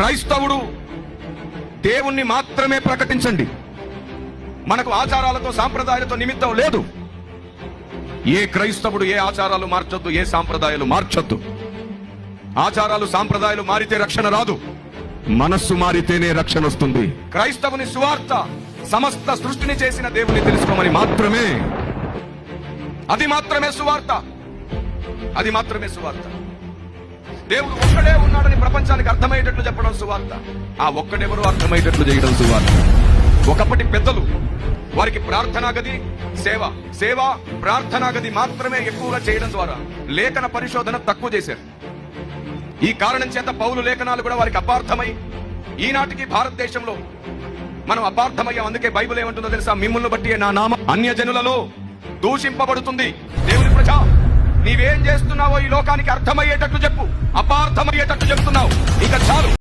క్రైస్తవుడు దేవుణ్ణి మాత్రమే ప్రకటించండి. మనకు ఆచారాలతో సాంప్రదాయాలతో నిమిత్తం లేదు. ఏ క్రైస్తవుడు ఏ ఆచారాలు మార్చొద్దు, ఏ సాంప్రదాయాలు మార్చొద్దు. ఆచారాలు సాంప్రదాయాలు మారితే రక్షణ రాదు, మనస్సు మారితేనే రక్షణ వస్తుంది. క్రైస్తవుని సువార్త సమస్త సృష్టిని చేసిన దేవుని తెలుసుకోమని మాత్రమే. అది మాత్రమే సువార్త, అది మాత్రమే సువార్త. దేవుడు ఒక్కడే ఉన్నాడని ప్రపంచానికి అర్థమయ్యేటట్లు చెప్పడం సువార్త. ఆ ఒక్కడెవరో అర్థమయ్యేటట్లు చేయడం సువార్త. ఒకప్పటి పెద్దలు వారికి ప్రార్థనా గది, సేవ ప్రార్థనా గది మాత్రమే ఎక్కువగా చేయడం ద్వారా లేఖన పరిశోధన తక్కువ చేశారు. ఈ కారణం చేత పౌలు లేఖనాలు కూడా వారికి అపార్థమై ఈనాటికి భారతదేశంలో మనం అపార్థమయ్యాం. అందుకే బైబిల్ ఏమంటుందో తెలుసా? మిమ్ములను బట్టి నా నామం అన్యజనులలో దూషింపబడుతుంది. దేవుని ప్రజా, నీవేం చేస్తున్నావో ఈ లోకానికి అర్థమయ్యేటట్లు చెప్పు. అపార్థమయ్యేటట్లు చెప్తున్నావు, ఇక చాలు.